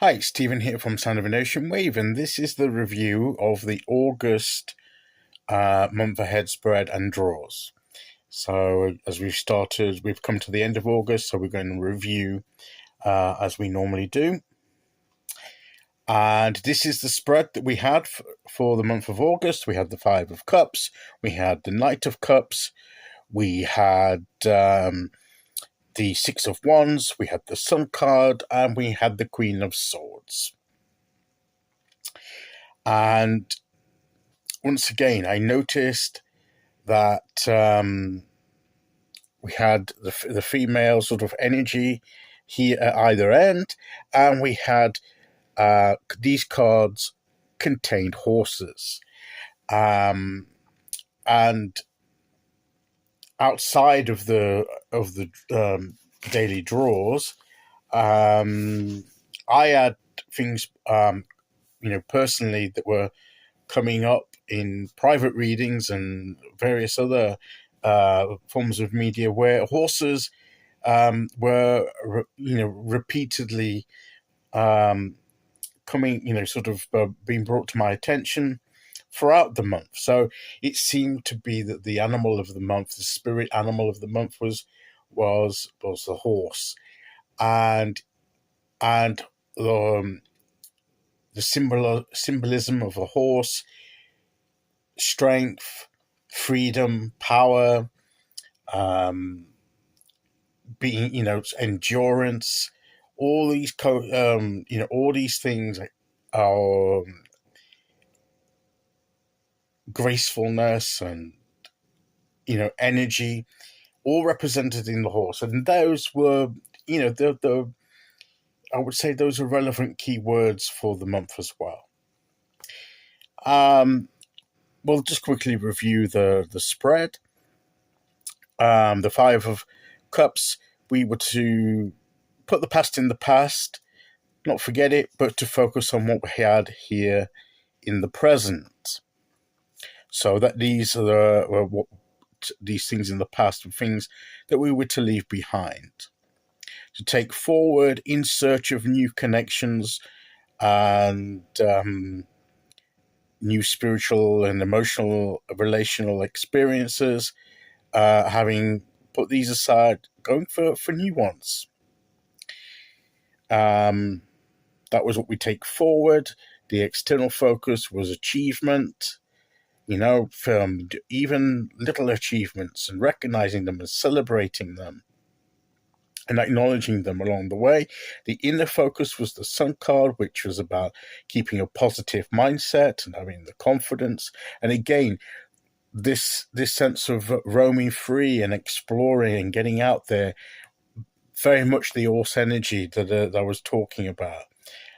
Hi, Stephen here from Sound of an Ocean Wave, and this is the review of the August month ahead spread and draws. So, as we've come to the end of August, so we're going to review as we normally do. And this is the spread that we had for the month of August. We had the Five of Cups, we had the Knight of Cups, we had the Six of Wands, we had the Sun card, and we had the Queen of Swords. And once again, I noticed that we had the female sort of energy here at either end, and we had these cards contained horses. And outside of the daily draws, I had things personally that were coming up in private readings and various other forms of media where horses were repeatedly coming, being brought to my attention throughout the month. So it seemed to be that the animal of the month, the spirit animal of the month, was the horse, and the symbolism of a horse, strength, freedom, power, being, endurance, all these all these things are gracefulness and energy, all represented in the horse. And those were, the I would say those are relevant keywords for the month as well. We'll just quickly review the spread. The Five of Cups, we were to put the past in the past, not forget it, but to focus on what we had here in the present. So that these are these things in the past were things that we were to leave behind. To take forward in search of new connections and new spiritual and emotional relational experiences, having put these aside, going for new ones. That was what we take forward. The external focus was achievement, from even little achievements and recognizing them and celebrating them and acknowledging them along the way. The inner focus was the Sun card, which was about keeping a positive mindset and having the confidence. And again, this sense of roaming free and exploring and getting out there, very much the horse energy that I was talking about.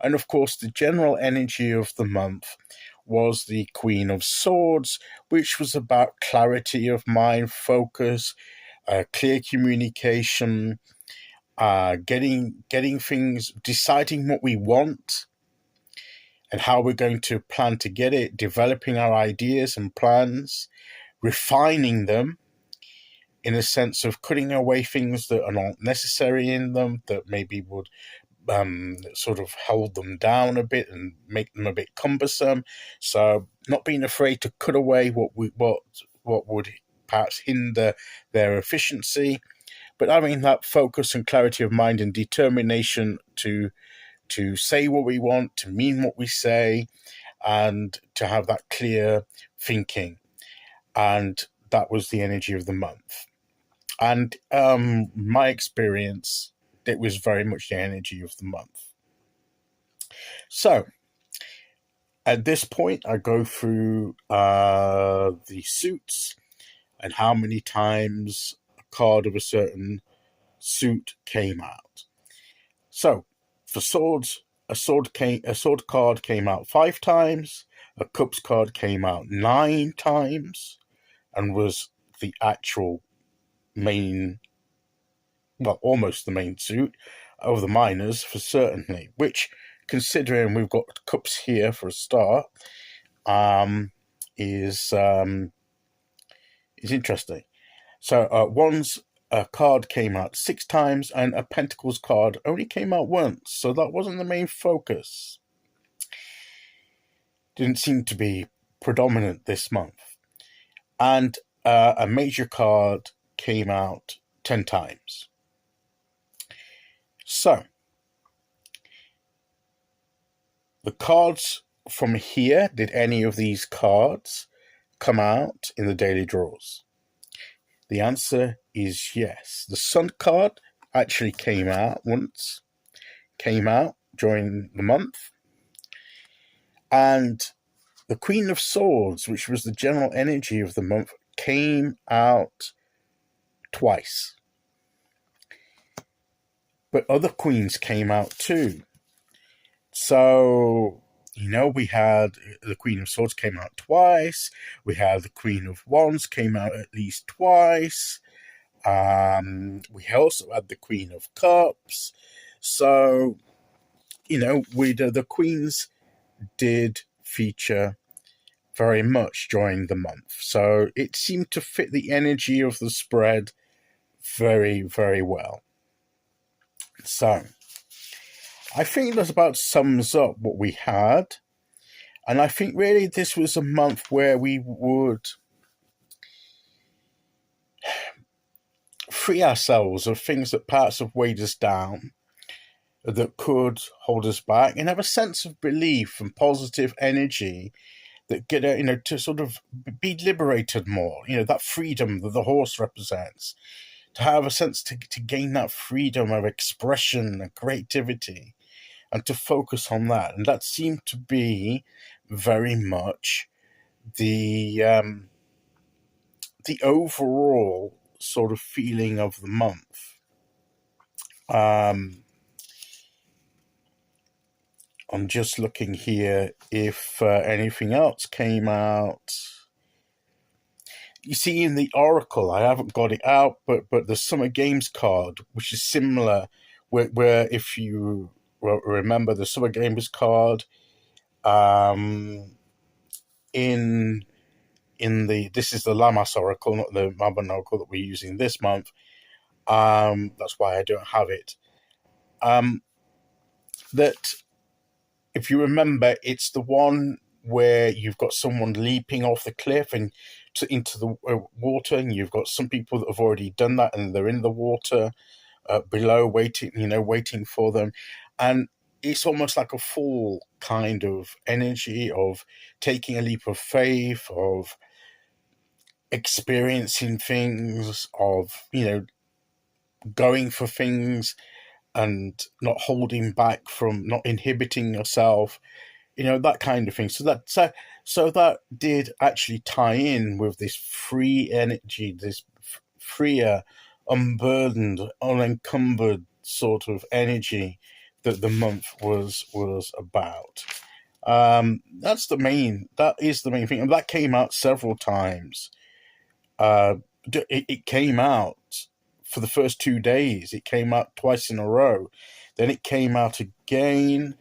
And of course, the general energy of the month was the Queen of Swords, which was about clarity of mind, focus, clear communication, getting things, deciding what we want and how we're going to plan to get it, developing our ideas and plans, refining them in a sense of cutting away things that are not necessary in them, that maybe would sort of hold them down a bit and make them a bit cumbersome. So not being afraid to cut away what would perhaps hinder their efficiency, but having that focus and clarity of mind and determination to say what we want, to mean what we say, and to have that clear thinking. And that was the energy of the month. And my experience, it was very much the energy of the month. So at this point, I go through the suits and how many times a card of a certain suit came out. So for swords, a sword card came out 5 times, a cups card came out 9 times, and was the actual main, well, almost the main suit of the minors for certainly, which, considering we've got cups here for a start, is interesting. So wands a card came out 6 times, and a Pentacles card only came out once. So that wasn't the main focus. Didn't seem to be predominant this month. And a major card came out 10 times. So, the cards from here, did any of these cards come out in the daily draws? The answer is yes. The Sun card actually came out once, came out during the month. And the Queen of Swords, which was the general energy of the month, came out twice. But other queens came out too. So, we had the Queen of Swords came out twice. We had the Queen of Wands came out at least twice. We also had the Queen of Cups. So, the queens did feature very much during the month. So it seemed to fit the energy of the spread very, very well. So I think that about sums up what we had. And I think really this was a month where we would free ourselves of things that perhaps have weighed us down, that could hold us back, and have a sense of belief and positive energy that get to sort of be liberated more. That freedom that the horse represents, to have a sense to gain that freedom of expression and creativity, and to focus on that. And that seemed to be very much the overall sort of feeling of the month. I'm just looking here if anything else came out. You see, in the Oracle, I haven't got it out, but the Summer Games card, which is similar, where if you remember the Summer Games card, this is the Lammas Oracle, not the Mabon Oracle that we're using this month. That's why I don't have it. That, if you remember, it's the one where you've got someone leaping off the cliff and into the water, and you've got some people that have already done that, and they're in the water below, waiting for them. And it's almost like a full kind of energy of taking a leap of faith, of experiencing things, of, going for things and not holding back, from not inhibiting yourself, that kind of thing. So that did actually tie in with this free energy, this freer, unburdened, unencumbered sort of energy that the month was about. That is the main thing, and that came out several times. It came out for the first 2 days. It came out twice in a row. Then it came out again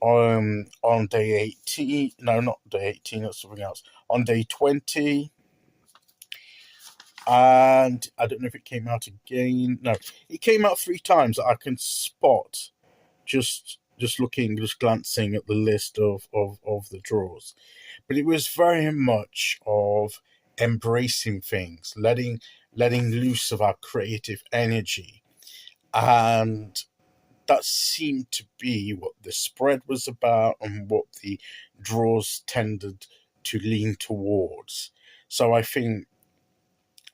on day 18. No, not day 18. That's something else. On day 20. And I don't know if it came out again. No, it came out 3 times that I can spot. Just glancing at the list of the draws. But it was very much of embracing things, letting loose of our creative energy. And that seemed to be what the spread was about, and what the draws tended to lean towards. So I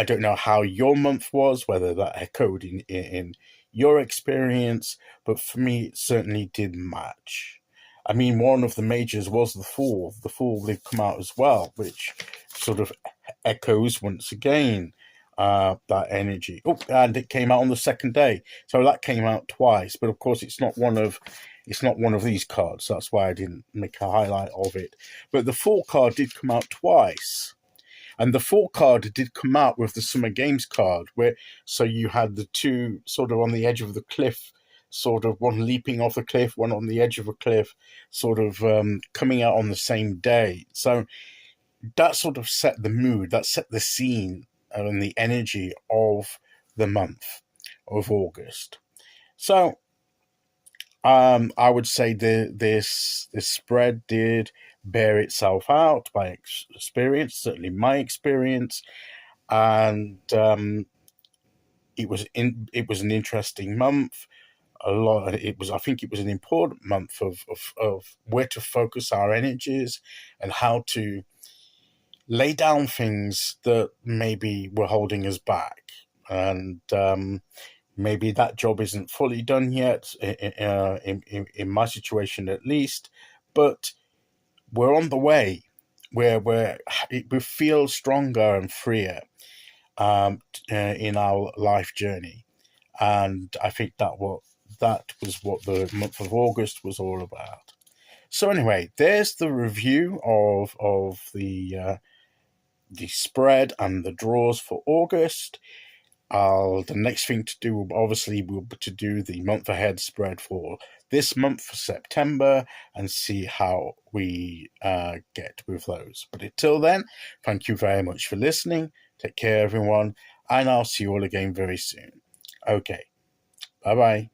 don't know how your month was, whether that echoed in your experience, but for me, it certainly did match. I mean, one of the majors was the Fool. The Fool did come out as well, which sort of echoes once again that energy. Oh, and it came out on the second day, so that came out twice. But of course, it's not one of these cards. So that's why I didn't make a highlight of it. But the Fool card did come out twice. And the Fool card did come out with the Summer Games card, so you had the two sort of on the edge of the cliff, sort of one leaping off the cliff, one on the edge of a cliff, sort of coming out on the same day. So that sort of set the mood, that set the scene and the energy of the month of August. So I would say this spread did bear itself out by experience, certainly my experience, and it was an interesting month. I think it was an important month of where to focus our energies and how to lay down things that maybe were holding us back. And maybe that job isn't fully done yet, in my situation at least, but we're on the way where we feel stronger and freer in our life journey. And I think that was what the month of August was all about. So anyway, there's the review of the spread and the draws for August. The next thing to do obviously will be to do the month ahead spread for this month for September and see how we get with those. But until then, thank you very much for listening. Take care, everyone, and I'll see you all again very soon. Okay, bye-bye.